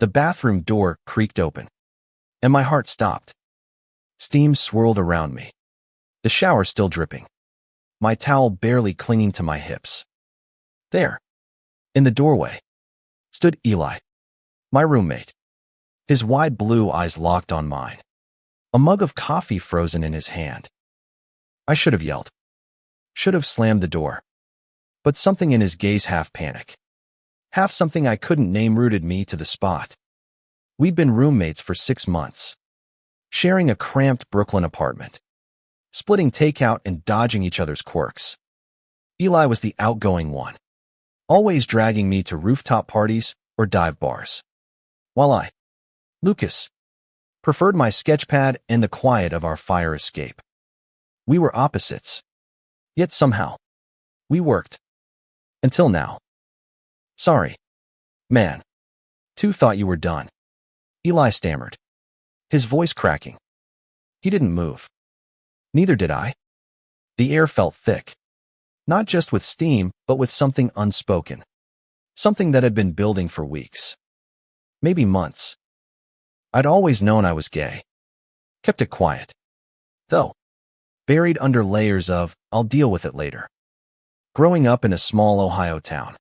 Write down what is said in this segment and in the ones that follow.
The bathroom door creaked open, and my heart stopped. Steam swirled around me, the shower still dripping, my towel barely clinging to my hips. There, in the doorway, stood Eli, my roommate, his wide blue eyes locked on mine, a mug of coffee frozen in his hand. I should have yelled, should have slammed the door, but something in his gaze, half panic, half something I couldn't name, rooted me to the spot. We'd been roommates for 6 months, sharing a cramped Brooklyn apartment, splitting takeout and dodging each other's quirks. Eli was the outgoing one, always dragging me to rooftop parties or dive bars, while I, Lucas, preferred my sketchpad and the quiet of our fire escape. We were opposites, yet somehow, we worked. Until now. Sorry, man. Two thought you were done. Eli stammered, his voice cracking. He didn't move. Neither did I. The air felt thick, not just with steam, but with something unspoken, something that had been building for weeks, maybe months. I'd always known I was gay, kept it quiet, though, buried under layers of, I'll deal with it later. Growing up in a small Ohio town,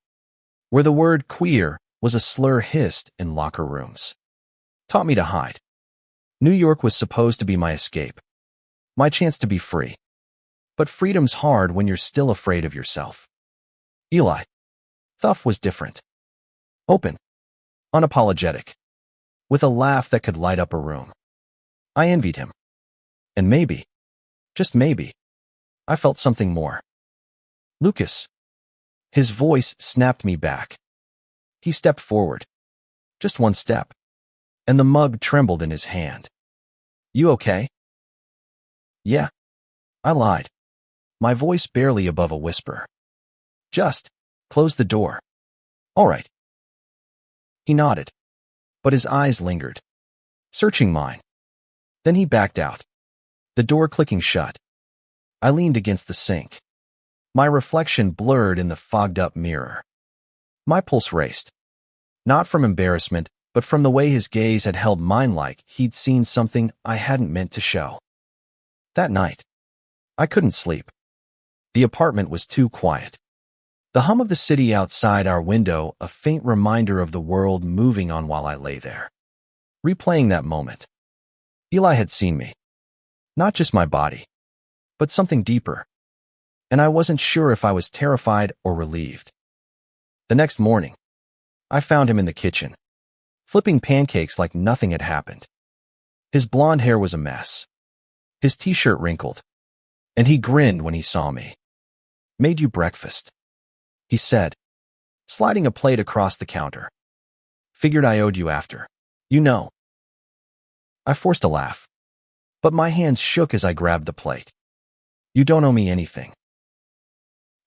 where the word queer was a slur hissed in locker rooms, taught me to hide. New York was supposed to be my escape, my chance to be free. But freedom's hard when you're still afraid of yourself. Eli, Thuff, was different. Open, unapologetic, with a laugh that could light up a room. I envied him. And maybe, just maybe, I felt something more. Lucas. His voice snapped me back. He stepped forward. Just one step. And the mug trembled in his hand. You okay? Yeah. I lied, my voice barely above a whisper. Just close the door. All right. He nodded, but his eyes lingered, searching mine. Then he backed out, the door clicking shut. I leaned against the sink, my reflection blurred in the fogged-up mirror. My pulse raced, not from embarrassment, but from the way his gaze had held mine, like he'd seen something I hadn't meant to show. That night, I couldn't sleep. The apartment was too quiet. The hum of the city outside our window, a faint reminder of the world moving on while I lay there, replaying that moment. Eli had seen me. Not just my body, but something deeper. And I wasn't sure if I was terrified or relieved. The next morning, I found him in the kitchen, flipping pancakes like nothing had happened. His blonde hair was a mess, his t-shirt wrinkled, and he grinned when he saw me. Made you breakfast, he said, sliding a plate across the counter. Figured I owed you after. You know. I forced a laugh, but my hands shook as I grabbed the plate. You don't owe me anything.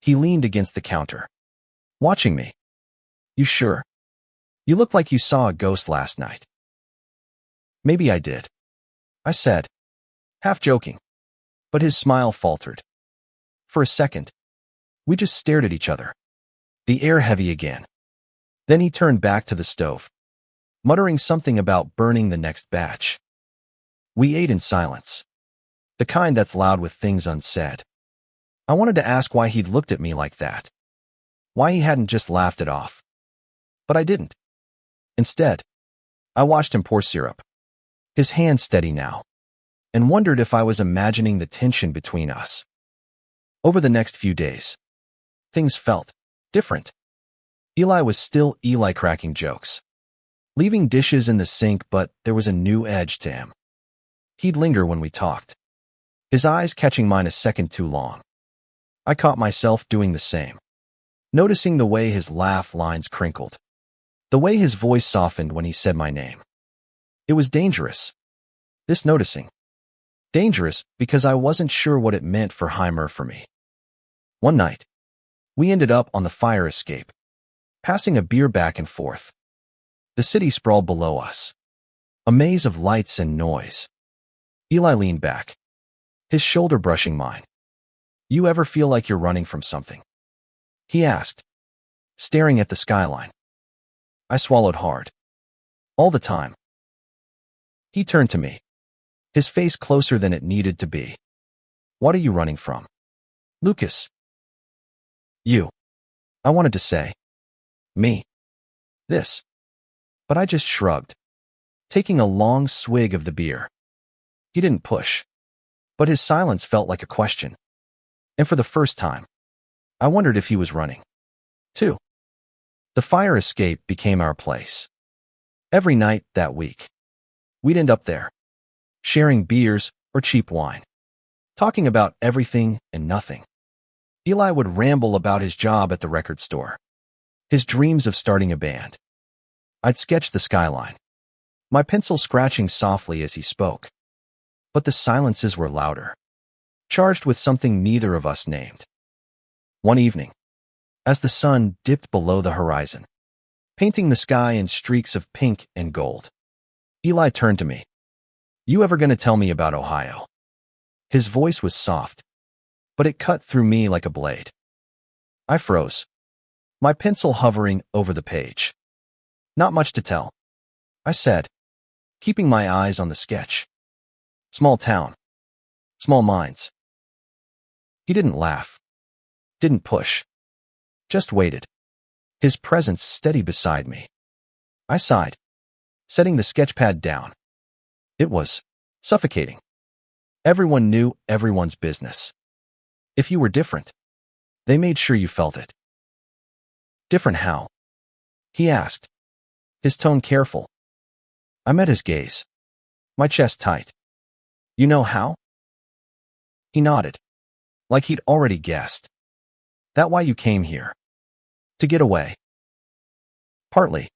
He leaned against the counter, watching me. You sure? You look like you saw a ghost last night. Maybe I did, I said, half joking, but his smile faltered. For a second, we just stared at each other, the air heavy again. Then he turned back to the stove, muttering something about burning the next batch. We ate in silence, the kind that's loud with things unsaid. I wanted to ask why he'd looked at me like that, why he hadn't just laughed it off. But I didn't. Instead, I watched him pour syrup, his hand steady now, and wondered if I was imagining the tension between us. Over the next few days, things felt different. Eli was still Eli, cracking jokes, leaving dishes in the sink, but there was a new edge to him. He'd linger when we talked, his eyes catching mine a second too long. I caught myself doing the same, noticing the way his laugh lines crinkled, the way his voice softened when he said my name. It was dangerous, this noticing. Dangerous because I wasn't sure what it meant for Heimer, for me. One night, we ended up on the fire escape, passing a beer back and forth. The city sprawled below us, a maze of lights and noise. Eli leaned back, his shoulder brushing mine. You ever feel like you're running from something? He asked, staring at the skyline. I swallowed hard. All the time. He turned to me, his face closer than it needed to be. What are you running from? Lucas. You. I wanted to say. Me. This. But I just shrugged, taking a long swig of the beer. He didn't push, but his silence felt like a question. And for the first time, I wondered if he was running, too. The fire escape became our place. Every night that week, we'd end up there, sharing beers or cheap wine, talking about everything and nothing. Eli would ramble about his job at the record store, his dreams of starting a band. I'd sketch the skyline, my pencil scratching softly as he spoke. But the silences were louder, charged with something neither of us named. One evening, as the sun dipped below the horizon, painting the sky in streaks of pink and gold, Eli turned to me. You ever gonna tell me about Ohio? His voice was soft, but it cut through me like a blade. I froze, my pencil hovering over the page. Not much to tell, I said, keeping my eyes on the sketch. Small town, small minds. He didn't laugh, didn't push, just waited, his presence steady beside me. I sighed, setting the sketchpad down. It was suffocating. Everyone knew everyone's business. If you were different, they made sure you felt it. Different how? He asked, his tone careful. I met his gaze, my chest tight. You know how? He nodded, like he'd already guessed. That why you came here? To get away? Partly,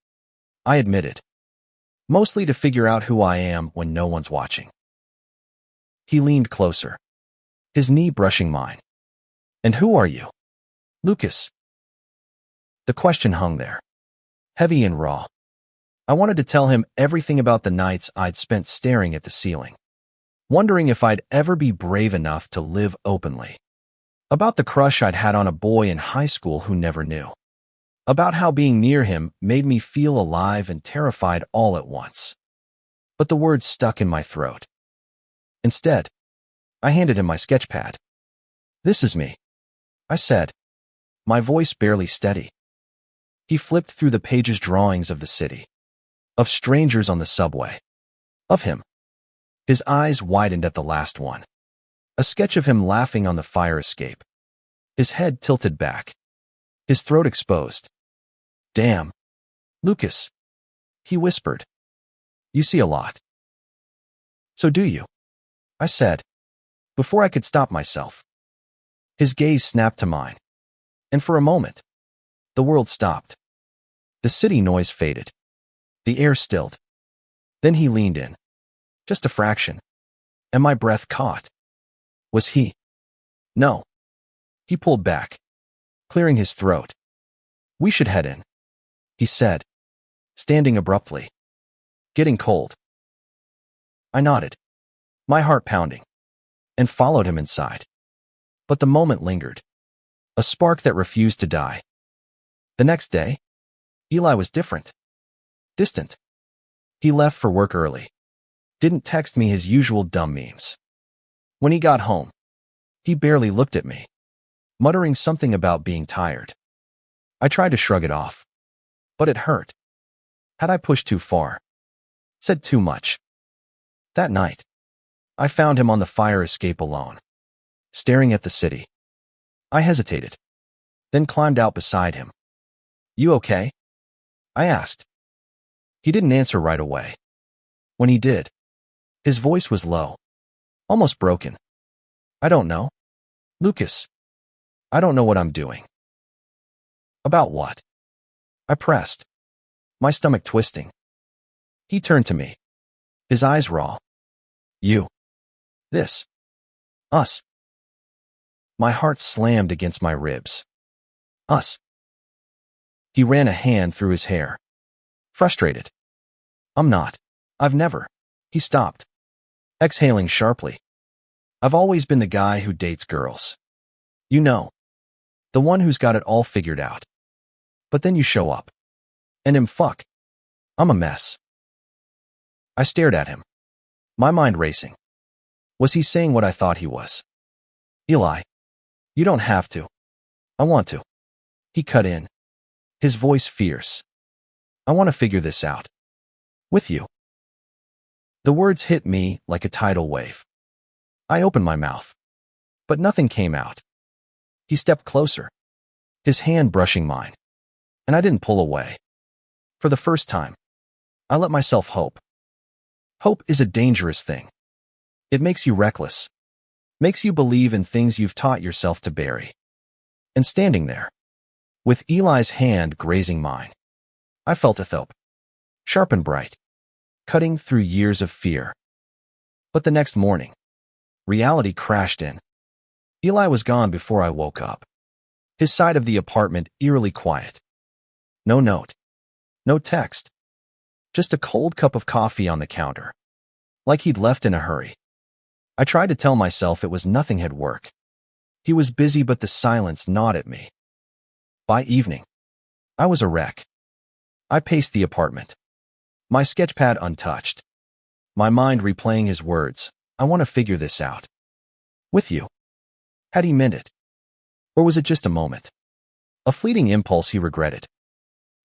I admitted. Mostly to figure out who I am when no one's watching. He leaned closer, his knee brushing mine. And who are you? Lucas. The question hung there, heavy and raw. I wanted to tell him everything about the nights I'd spent staring at the ceiling, wondering if I'd ever be brave enough to live openly. About the crush I'd had on a boy in high school who never knew. About how being near him made me feel alive and terrified all at once. But the words stuck in my throat. Instead, I handed him my sketchpad. This is me, I said, my voice barely steady. He flipped through the page's drawings of the city, of strangers on the subway, of him. His eyes widened at the last one. A sketch of him laughing on the fire escape, his head tilted back, his throat exposed. Damn. Lucas, he whispered. You see a lot. So do you? I said, before I could stop myself. His gaze snapped to mine, and for a moment, the world stopped. The city noise faded. The air stilled. Then he leaned in, just a fraction, and my breath caught. Was he? No. He pulled back, clearing his throat. We should head in, he said, standing abruptly. Getting cold. I nodded, my heart pounding, and followed him inside. But the moment lingered, a spark that refused to die. The next day, Eli was different. Distant. He left for work early. Didn't text me his usual dumb memes. When he got home, he barely looked at me, muttering something about being tired. I tried to shrug it off, but it hurt. Had I pushed too far? Said too much? That night, I found him on the fire escape alone, staring at the city. I hesitated, then climbed out beside him. You okay? I asked. He didn't answer right away. When he did, his voice was low, almost broken. I don't know. Lucas, I don't know what I'm doing. About what? I pressed, my stomach twisting. He turned to me, his eyes raw. You. This. Us. My heart slammed against my ribs. Us. He ran a hand through his hair. Frustrated. I'm not. I've never. He stopped, exhaling sharply. I've always been the guy who dates girls. You know. The one who's got it all figured out. But then you show up. And fuck. I'm a mess. I stared at him, my mind racing. Was he saying what I thought he was? Eli, you don't have to. I want to. He cut in, his voice fierce. I want to figure this out. With you. The words hit me like a tidal wave. I opened my mouth, but nothing came out. He stepped closer, his hand brushing mine, and I didn't pull away. For the first time, I let myself hope. Hope is a dangerous thing. It makes you reckless, makes you believe in things you've taught yourself to bury. And standing there, with Eli's hand grazing mine, I felt a hope, sharp and bright, cutting through years of fear. But the next morning, reality crashed in. Eli was gone before I woke up. His side of the apartment eerily quiet. No note, no text, just a cold cup of coffee on the counter, like he'd left in a hurry. I tried to tell myself it was nothing at work. He was busy, but the silence gnawed at me. By evening, I was a wreck. I paced the apartment, my sketchpad untouched, my mind replaying his words. I want to figure this out. With you. Had he meant it? Or was it just a moment? A fleeting impulse he regretted.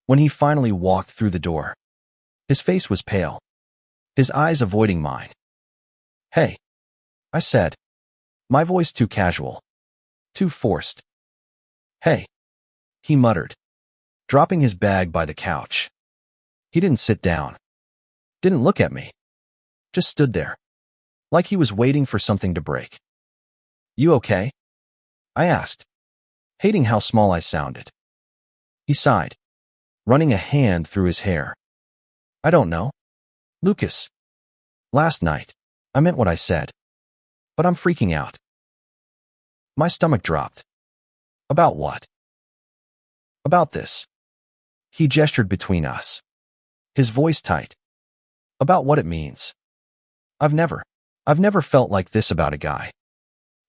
When he finally walked through the door, his face was pale, his eyes avoiding mine. Hey, I said, my voice too casual, too forced. Hey, he muttered, dropping his bag by the couch. He didn't sit down, didn't look at me, just stood there, like he was waiting for something to break. You okay? I asked, hating how small I sounded. He sighed, running a hand through his hair. I don't know. Lucas. Last night, I meant what I said. But I'm freaking out. My stomach dropped. About what? About this. He gestured between us, his voice tight. About what it means. I've never felt like this about a guy.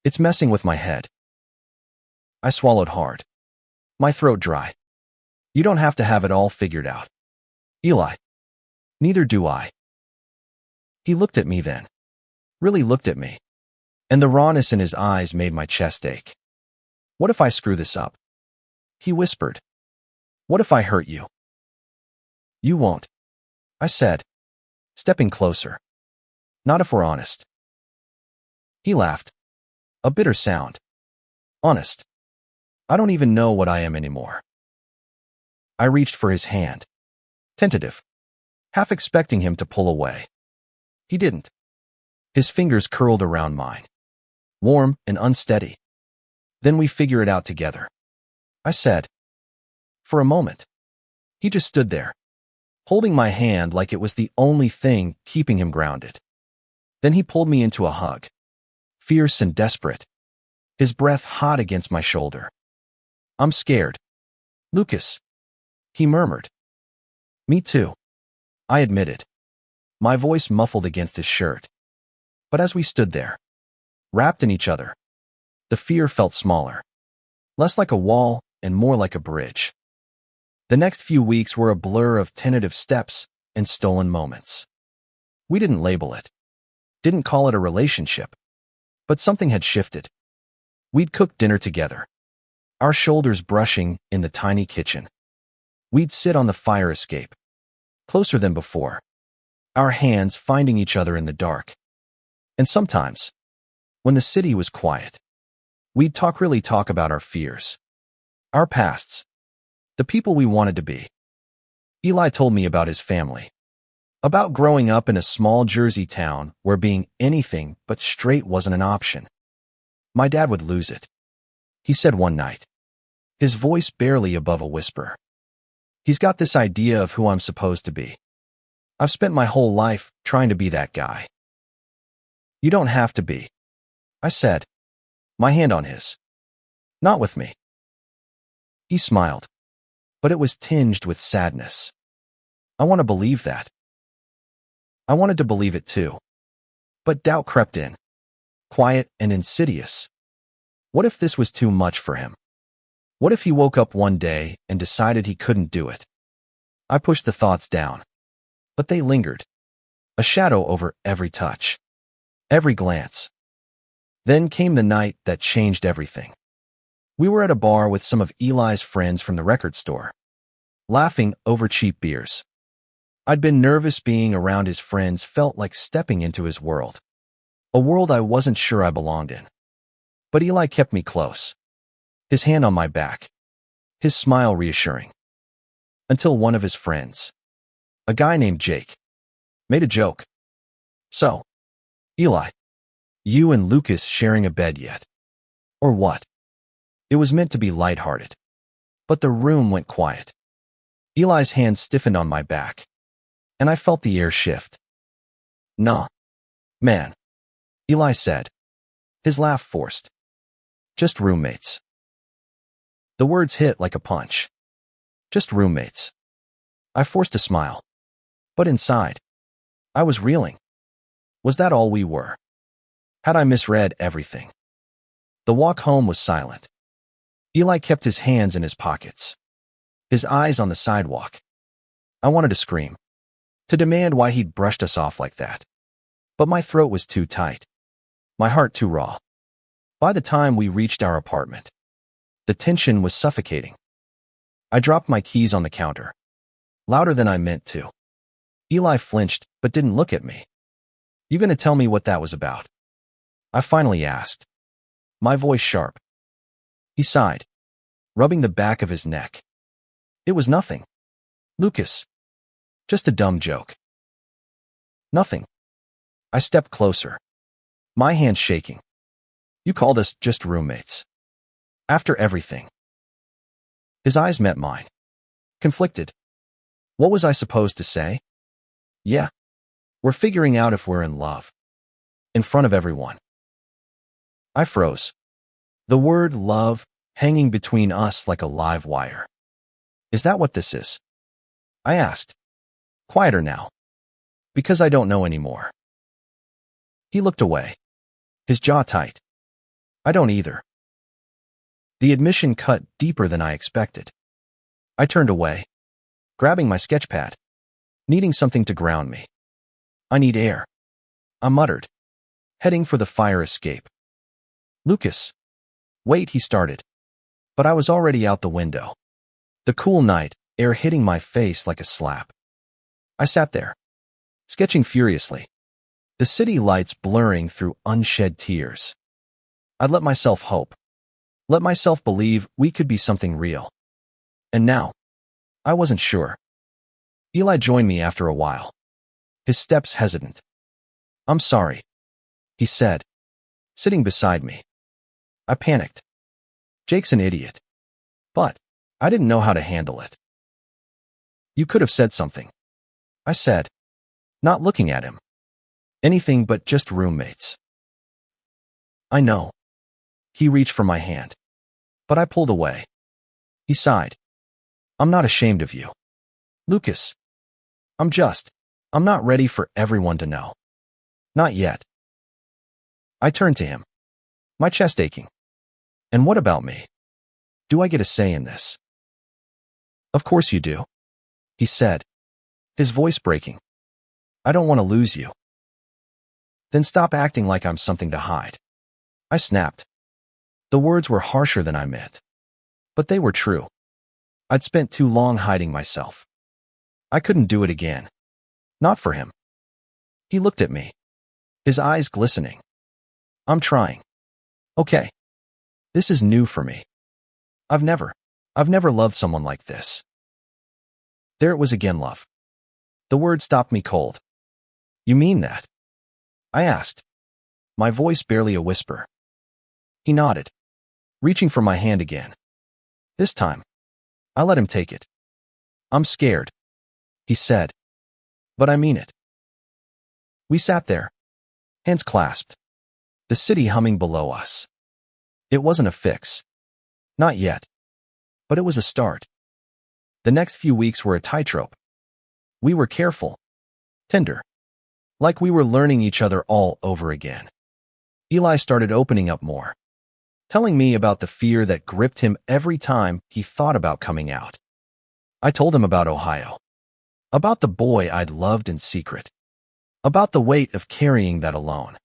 It's messing with my head. I swallowed hard, my throat dry. You don't have to have it all figured out, Eli. Neither do I. He looked at me then, really looked at me, and the rawness in his eyes made my chest ache. What if I screw this up? He whispered. What if I hurt you? You won't, I said, stepping closer. Not if we're honest. He laughed, a bitter sound. Honest. I don't even know what I am anymore. I reached for his hand, tentative, half expecting him to pull away. He didn't. His fingers curled around mine, warm and unsteady. Then we figure it out together, I said. For a moment, he just stood there, holding my hand like it was the only thing keeping him grounded. Then he pulled me into a hug, fierce and desperate, his breath hot against my shoulder. I'm scared. Lucas, he murmured. Me too, I admitted, my voice muffled against his shirt. But as we stood there, wrapped in each other, the fear felt smaller, less like a wall and more like a bridge. The next few weeks were a blur of tentative steps and stolen moments. We didn't label it, didn't call it a relationship, but something had shifted. We'd cook dinner together, our shoulders brushing in the tiny kitchen. We'd sit on the fire escape, closer than before, our hands finding each other in the dark. And sometimes, when the city was quiet, we'd really talk about our fears, our pasts, the people we wanted to be. Eli told me about his family, about growing up in a small Jersey town where being anything but straight wasn't an option. My dad would lose it, he said one night, his voice barely above a whisper. He's got this idea of who I'm supposed to be. I've spent my whole life trying to be that guy. You don't have to be, I said, my hand on his. Not with me. He smiled, but it was tinged with sadness. I want to believe that. I wanted to believe it too. But doubt crept in, quiet and insidious. What if this was too much for him? What if he woke up one day and decided he couldn't do it? I pushed the thoughts down, but they lingered, a shadow over every touch, every glance. Then came the night that changed everything. We were at a bar with some of Eli's friends from the record store, laughing over cheap beers. I'd been nervous being around his friends, felt like stepping into his world, a world I wasn't sure I belonged in. But Eli kept me close, his hand on my back, his smile reassuring. Until one of his friends, a guy named Jake, made a joke. "So, Eli, you and Lucas sharing a bed yet? Or what?" It was meant to be lighthearted, but the room went quiet. Eli's hand stiffened on my back, and I felt the air shift. "Nah, man," Eli said, his laugh forced. "Just roommates." The words hit like a punch. Just roommates. I forced a smile, but inside, I was reeling. Was that all we were? Had I misread everything? The walk home was silent. Eli kept his hands in his pockets, his eyes on the sidewalk. I wanted to scream, to demand why he'd brushed us off like that. But my throat was too tight, my heart too raw. By the time we reached our apartment, the tension was suffocating. I dropped my keys on the counter, louder than I meant to. Eli flinched, but didn't look at me. "You gonna tell me what that was about?" I finally asked, my voice sharp. He sighed, rubbing the back of his neck. "It was nothing, Lucas. Just a dumb joke." "Nothing." I stepped closer, my hand shaking. "You called us just roommates. After everything." His eyes met mine, conflicted. What was I supposed to say? "Yeah, we're figuring out if we're in love." In front of everyone. I froze. The word love hanging between us like a live wire. "Is that what this is?" I asked, quieter now, because I don't know anymore. He looked away, his jaw tight. "I don't either." The admission cut deeper than I expected. I turned away, grabbing my sketchpad, needing something to ground me. "I need air," I muttered, heading for the fire escape. "Lucas." "Wait," he started. But I was already out the window. The cool night air hitting my face like a slap. I sat there, sketching furiously, the city lights blurring through unshed tears. I'd let myself hope, let myself believe we could be something real. And now, I wasn't sure. Eli joined me after a while, his steps hesitant. "I'm sorry," he said, sitting beside me. I panicked. Jake's an idiot. But I didn't know how to handle it. "You could have said something," I said, not looking at him. "Anything but just roommates." "I know." He reached for my hand, but I pulled away. He sighed. "I'm not ashamed of you, Lucas. I'm not ready for everyone to know. Not yet." I turned to him, my chest aching. "And what about me? Do I get a say in this?" "Of course you do," he said, his voice breaking. "I don't want to lose you." "Then stop acting like I'm something to hide," I snapped. The words were harsher than I meant, but they were true. I'd spent too long hiding myself. I couldn't do it again. Not for him. He looked at me, his eyes glistening. "I'm trying. Okay. This is new for me. I've never loved someone like this." There it was again, love. The word stopped me cold. "You mean that?" I asked, my voice barely a whisper. He nodded, reaching for my hand again. This time, I let him take it. "I'm scared," he said, "but I mean it." We sat there, hands clasped, the city humming below us. It wasn't a fix. Not yet. But it was a start. The next few weeks were a tightrope. We were careful, tender, like we were learning each other all over again. Eli started opening up more, telling me about the fear that gripped him every time he thought about coming out. I told him about Ohio, about the boy I'd loved in secret, about the weight of carrying that alone.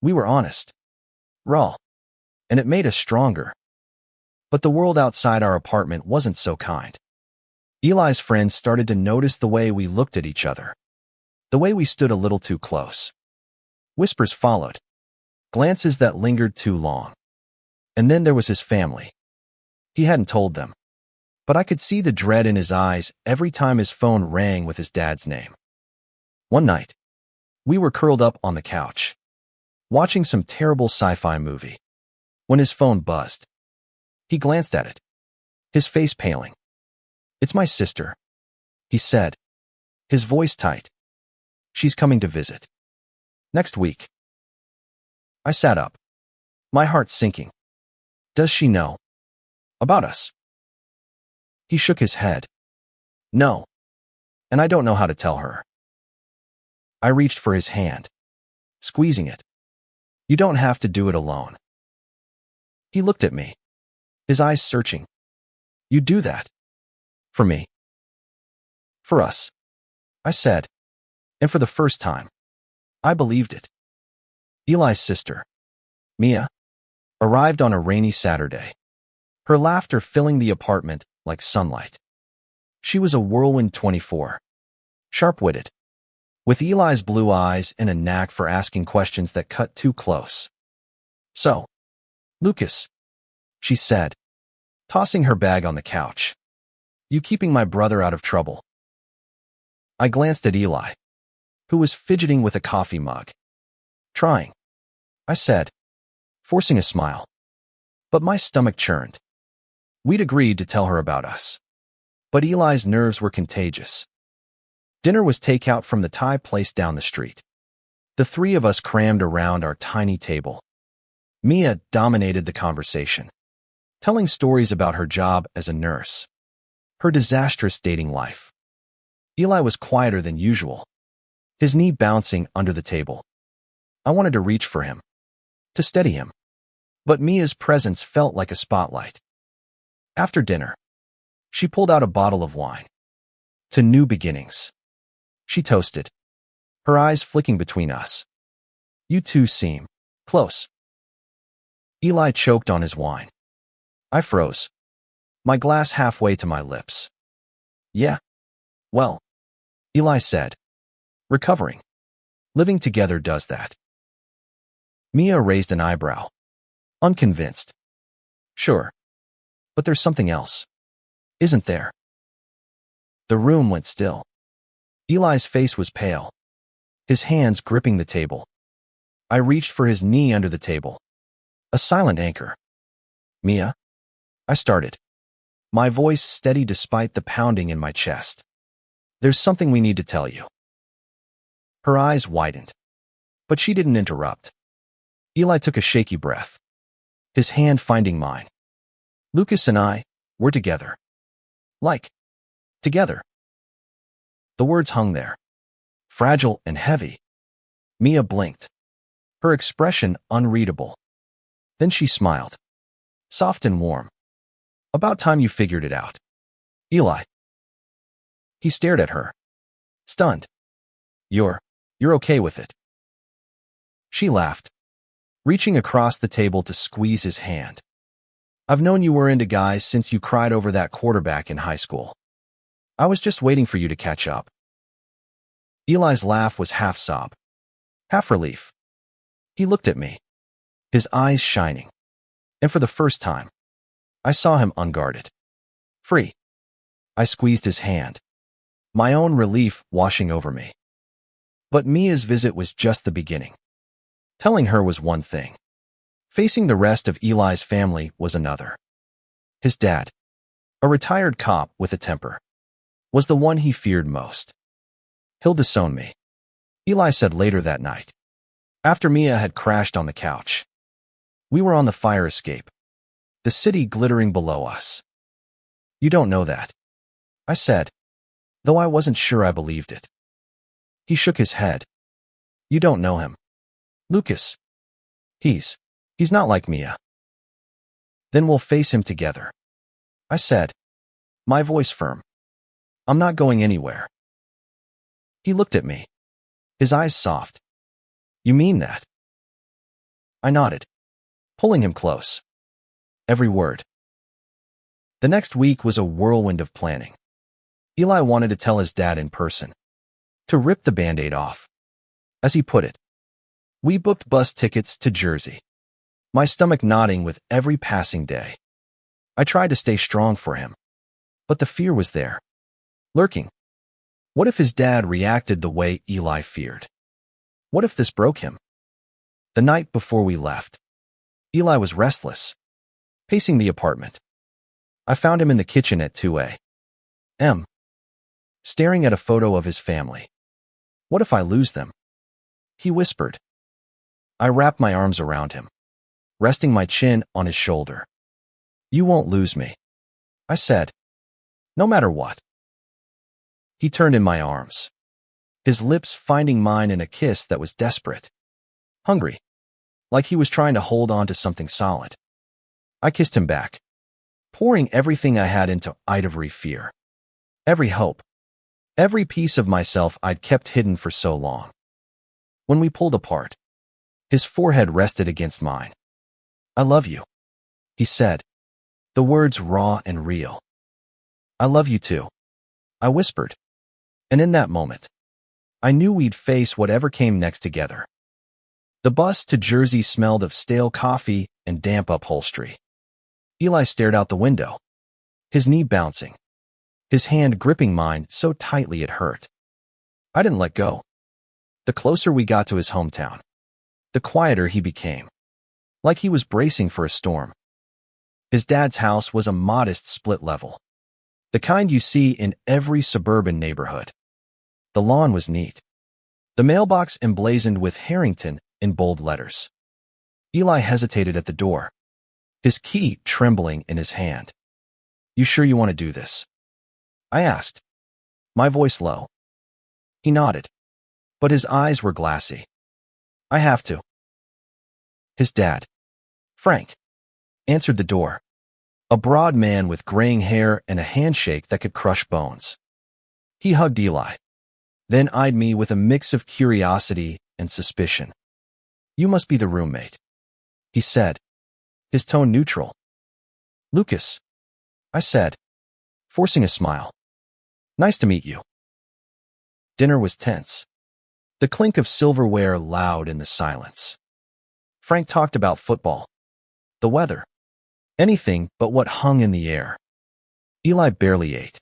We were honest, raw, and it made us stronger. But the world outside our apartment wasn't so kind. Eli's friends started to notice the way we looked at each other, the way we stood a little too close. Whispers followed, glances that lingered too long. And then there was his family. He hadn't told them, but I could see the dread in his eyes every time his phone rang with his dad's name. One night, we were curled up on the couch, watching some terrible sci-fi movie, when his phone buzzed. He glanced at it, his face paling. "It's my sister," he said, his voice tight. "She's coming to visit. Next week." I sat up, my heart sinking. "Does she know about us?" He shook his head. "No, and I don't know how to tell her." I reached for his hand, squeezing it. "You don't have to do it alone." He looked at me, his eyes searching. "You do that? For me?" "For us," I said, and for the first time, I believed it. Eli's sister, Mia, arrived on a rainy Saturday, her laughter filling the apartment like sunlight. She was a whirlwind 24, sharp-witted, with Eli's blue eyes and a knack for asking questions that cut too close. "So, Lucas," she said, tossing her bag on the couch, "you keeping my brother out of trouble?" I glanced at Eli, who was fidgeting with a coffee mug. "Trying," I said, forcing a smile. But my stomach churned. We'd agreed to tell her about us. But Eli's nerves were contagious. Dinner was takeout from the Thai place down the street. The three of us crammed around our tiny table. Mia dominated the conversation, telling stories about her job as a nurse, her disastrous dating life. Eli was quieter than usual, his knee bouncing under the table. I wanted to reach for him, to steady him, but Mia's presence felt like a spotlight. After dinner, she pulled out a bottle of wine. "To new beginnings," she toasted, her eyes flicking between us. "You two seem close." Eli choked on his wine. I froze, my glass halfway to my lips. "Yeah, well," Eli said, "recovering. Living together does that." Mia raised an eyebrow, unconvinced. "Sure, but there's something else, isn't there?" The room went still. Eli's face was pale, his hands gripping the table. I reached for his knee under the table, a silent anchor. "Mia," I started, my voice steady despite the pounding in my chest. "There's something we need to tell you." Her eyes widened, but she didn't interrupt. Eli took a shaky breath, his hand finding mine. "Lucas and I, we're together." "Like, together?" The words hung there, fragile and heavy. Mia blinked, her expression unreadable. Then she smiled, soft and warm. "About time you figured it out, Eli." He stared at her, stunned. You're okay with it?" She laughed, reaching across the table to squeeze his hand. "I've known you were into guys since you cried over that quarterback in high school. I was just waiting for you to catch up." Eli's laugh was half sob, half relief. He looked at me, his eyes shining, and for the first time, I saw him unguarded, free. I squeezed his hand, my own relief washing over me. But Mia's visit was just the beginning. Telling her was one thing. Facing the rest of Eli's family was another. His dad, a retired cop with a temper, was the one he feared most. "He'll disown me," Eli said later that night, after Mia had crashed on the couch. We were on the fire escape, the city glittering below us. "You don't know that," I said, though I wasn't sure I believed it. He shook his head. "You don't know him, Lucas. He's not like Mia." "Then we'll face him together," I said, my voice firm. "I'm not going anywhere." He looked at me, his eyes soft. You mean that? I nodded, pulling him close. Every word. The next week was a whirlwind of planning. Eli wanted to tell his dad in person, to rip the Band-Aid off. As he put it, we booked bus tickets to Jersey, my stomach nodding with every passing day. I tried to stay strong for him, but the fear was there, lurking. What if his dad reacted the way Eli feared? What if this broke him? The night before we left, Eli was restless, pacing the apartment. I found him in the kitchen at 2 a.m., staring at a photo of his family. What if I lose them? He whispered. I wrapped my arms around him, resting my chin on his shoulder. You won't lose me, I said, no matter what. He turned in my arms, his lips finding mine in a kiss that was desperate, hungry, like he was trying to hold on to something solid. I kissed him back, pouring everything I had into ivory fear, every hope, every piece of myself I'd kept hidden for so long. When we pulled apart, his forehead rested against mine. I love you, he said, the words raw and real. I love you too, I whispered. And in that moment, I knew we'd face whatever came next together. The bus to Jersey smelled of stale coffee and damp upholstery. Eli stared out the window, his knee bouncing, his hand gripping mine so tightly it hurt. I didn't let go. The closer we got to his hometown, the quieter he became, like he was bracing for a storm. His dad's house was a modest split level, the kind you see in every suburban neighborhood. The lawn was neat, the mailbox emblazoned with Harrington in bold letters. Eli hesitated at the door, his key trembling in his hand. You sure you want to do this? I asked, my voice low. He nodded, but his eyes were glassy. I have to. His dad, Frank, answered the door, a broad man with graying hair and a handshake that could crush bones. He hugged Eli, then eyed me with a mix of curiosity and suspicion. You must be the roommate, he said, his tone neutral. Lucas, I said, forcing a smile. Nice to meet you. Dinner was tense, the clink of silverware loud in the silence. Frank talked about football, the weather, anything but what hung in the air. Eli barely ate,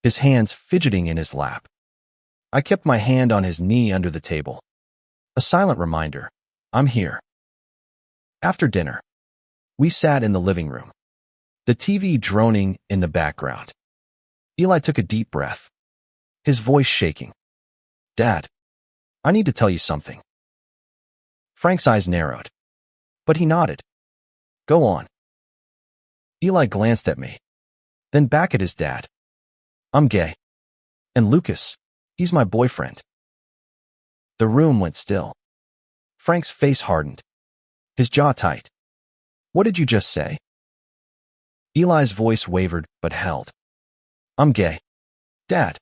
his hands fidgeting in his lap. I kept my hand on his knee under the table, a silent reminder, I'm here. After dinner, we sat in the living room, the TV droning in the background. Eli took a deep breath, his voice shaking. Dad, I need to tell you something. Frank's eyes narrowed, but he nodded. Go on. Eli glanced at me, then back at his dad. I'm gay. And Lucas, he's my boyfriend. The room went still. Frank's face hardened, his jaw tight. What did you just say? Eli's voice wavered but held. I'm gay. Dad.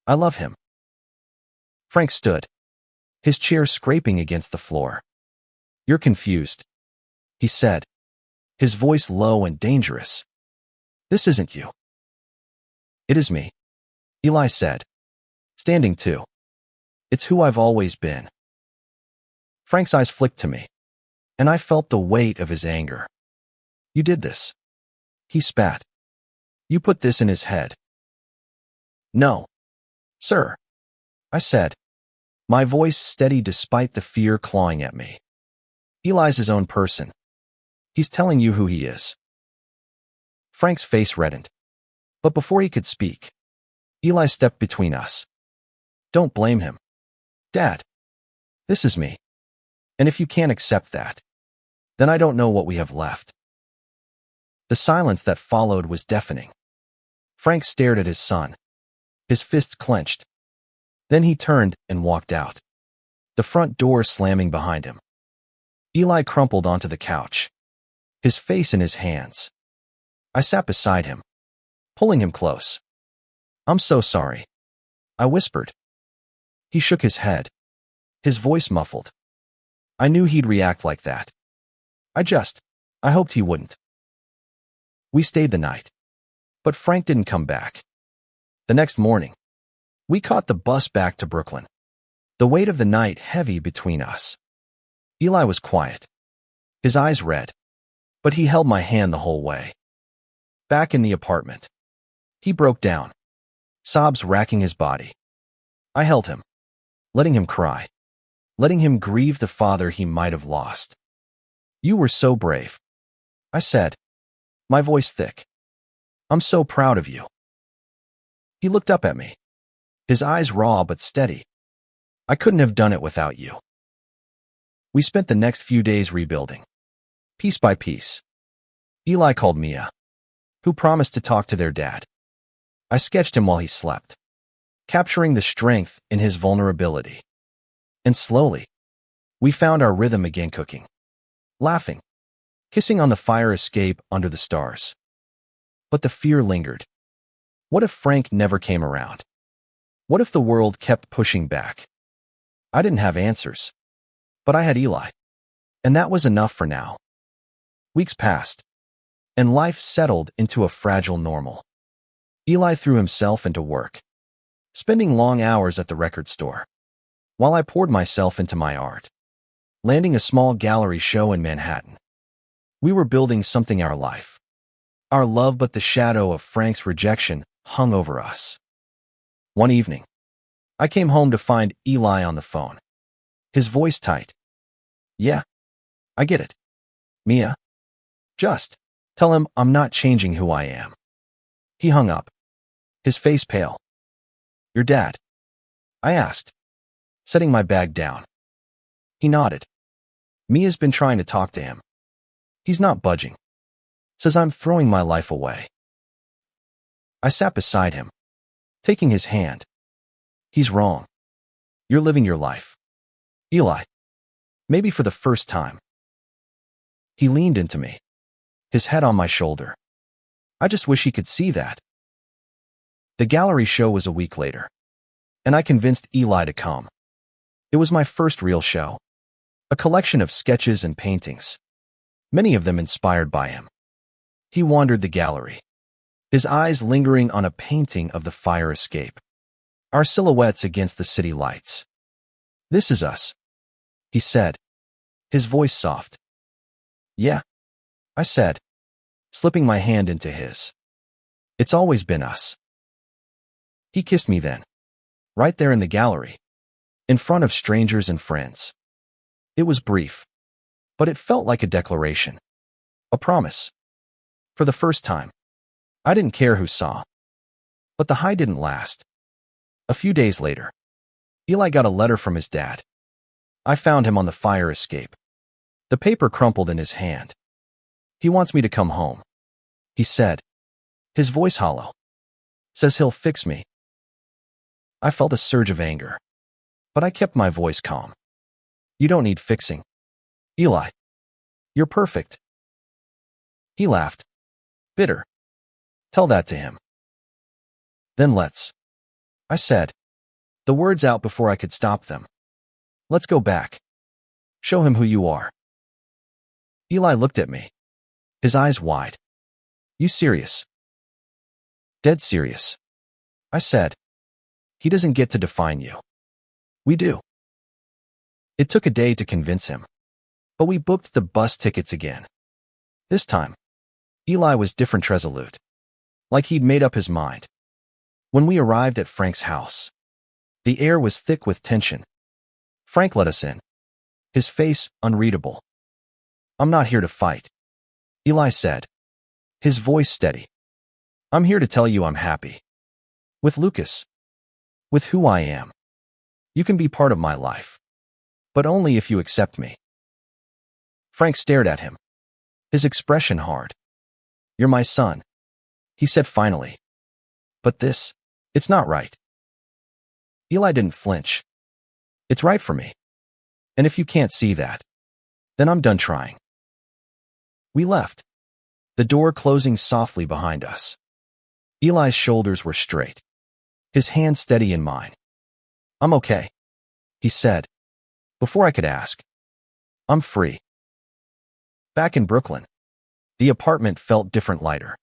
I love him. Frank stood, his chair scraping against the floor. You're confused, he said, his voice low and dangerous. This isn't you. It is me, Eli said, standing too. It's who I've always been. Frank's eyes flicked to me, and I felt the weight of his anger. You did this. He spat. You put this in his head. No, sir, I said, my voice steady despite the fear clawing at me. Eli's his own person. He's telling you who he is. Frank's face reddened, but before he could speak, Eli stepped between us. Don't blame him. Dad, this is me. And if you can't accept that, then I don't know what we have left. The silence that followed was deafening. Frank stared at his son, his fists clenched. Then he turned and walked out, the front door slamming behind him. Eli crumpled onto the couch, his face in his hands. I sat beside him, pulling him close. I'm so sorry, I whispered. He shook his head. his voice muffled. I knew he'd react like that. I hoped he wouldn't. We stayed the night. But Frank didn't come back. The next morning, we caught the bus back to Brooklyn, the weight of the night heavy between us. Eli was quiet, his eyes red, but he held my hand the whole way. Back in the apartment, he broke down, sobs racking his body. I held him, letting him cry, letting him grieve the father he might have lost. You were so brave, I said, my voice thick. I'm so proud of you. He looked up at me, his eyes raw but steady. I couldn't have done it without you. We spent the next few days rebuilding, piece by piece. Eli called Mia, who promised to talk to their dad. I sketched him while he slept, capturing the strength in his vulnerability. And slowly, we found our rhythm again, cooking, laughing, kissing on the fire escape under the stars. But the fear lingered. What if Frank never came around? What if the world kept pushing back? I didn't have answers, but I had Eli, and that was enough for now. Weeks passed, and life settled into a fragile normal. Eli threw himself into work, spending long hours at the record store, while I poured myself into my art, landing a small gallery show in Manhattan. We were building something our life, our love, but the shadow of Frank's rejection hung over us. One evening, I came home to find Eli on the phone, his voice tight. Yeah, I get it. Mia, just tell him I'm not changing who I am. He hung up, his face pale. Your dad? I asked, setting my bag down. He nodded. Mia's been trying to talk to him. He's not budging. Says I'm throwing my life away. I sat beside him, taking his hand. He's wrong. You're living your life. Eli. Maybe for the first time. He leaned into me, his head on my shoulder. I just wish he could see that. The gallery show was a week later, and I convinced Eli to come. It was my first real show, a collection of sketches and paintings, many of them inspired by him. He wandered the gallery, his eyes lingering on a painting of the fire escape, our silhouettes against the city lights. This is us, he said, his voice soft. Yeah, I said, slipping my hand into his. It's always been us. He kissed me then, right there in the gallery, in front of strangers and friends. It was brief, but it felt like a declaration, a promise. For the first time, I didn't care who saw. But the high didn't last. A few days later, Eli got a letter from his dad. I found him on the fire escape, the paper crumpled in his hand. He wants me to come home, he said, his voice hollow. Says he'll fix me. I felt a surge of anger, but I kept my voice calm. You don't need fixing, Eli. You're perfect. He laughed, bitter. Tell that to him. Then let's, I said, the words out before I could stop them. Let's go back. Show him who you are. Eli looked at me, his eyes wide. You serious? Dead serious, I said. He doesn't get to define you. We do. It took a day to convince him, but we booked the bus tickets again. This time, Eli was different, resolute, like he'd made up his mind. When we arrived at Frank's house, the air was thick with tension. Frank let us in, his face unreadable. I'm not here to fight, Eli said, his voice steady. I'm here to tell you I'm happy. With Lucas. With who I am. You can be part of my life, but only if you accept me. Frank stared at him, his expression hard. You're my son, he said finally. But this, it's not right. Eli didn't flinch. It's right for me. And if you can't see that, then I'm done trying. We left, the door closing softly behind us. Eli's shoulders were straight, his hand steady in mine. I'm okay, he said, Before I could ask, I'm free. Back in Brooklyn, the apartment felt different, lighter.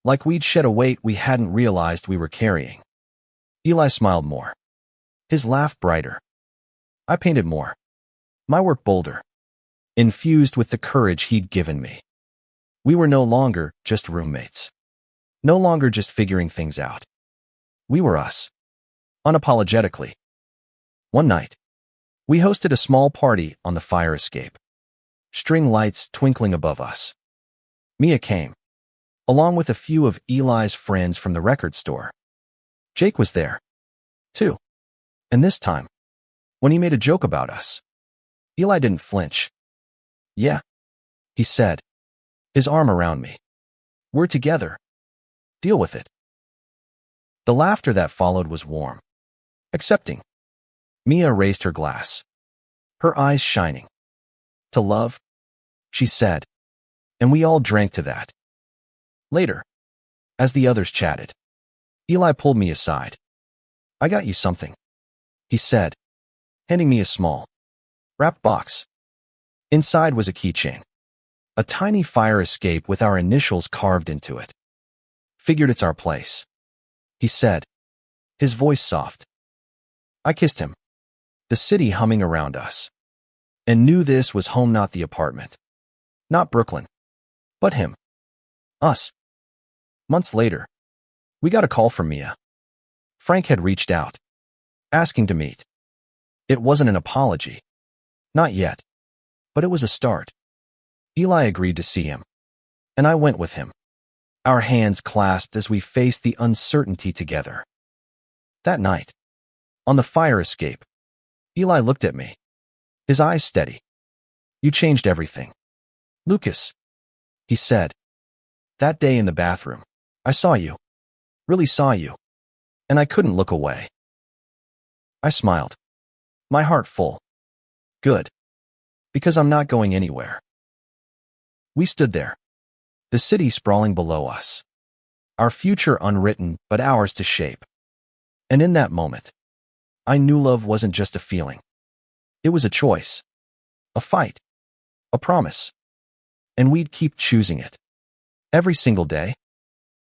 Like we'd shed a weight we hadn't realized we were carrying. Eli smiled more. His laugh brighter. I painted more. My work bolder. Infused with the courage he'd given me. We were no longer just roommates. No longer just figuring things out. We were us. Unapologetically. One night, we hosted a small party on the fire escape. String lights twinkling above us. Mia came, along with a few of Eli's friends from the record store. Jake was there, too. And this time, when he made a joke about us, Eli didn't flinch. Yeah, he said, his arm around me. We're together. Deal with it. The laughter that followed was warm. Accepting. Mia raised her glass, her eyes shining. To love, she said, and we all drank to that. Later, as the others chatted, Eli pulled me aside. I got you something, he said, handing me a small, wrapped box. Inside was a keychain, a tiny fire escape with our initials carved into it. Figured it's our place, he said, his voice soft. I kissed him, the city humming around us, and knew this was home, not the apartment. Not Brooklyn, but him. Us. Months later, we got a call from Mia. Frank had reached out, asking to meet. It wasn't an apology. Not yet. But it was a start. Eli agreed to see him, and I went with him. Our hands clasped as we faced the uncertainty together. That night, on the fire escape, Eli looked at me, his eyes steady. You changed everything. Lucas, he said. That day in the bathroom, I saw you. Really saw you. And I couldn't look away. I smiled, my heart full. Good. Because I'm not going anywhere. We stood there, the city sprawling below us. Our future unwritten, but ours to shape. And in that moment, I knew love wasn't just a feeling. It was a choice. A fight. A promise. And we'd keep choosing it. Every single day.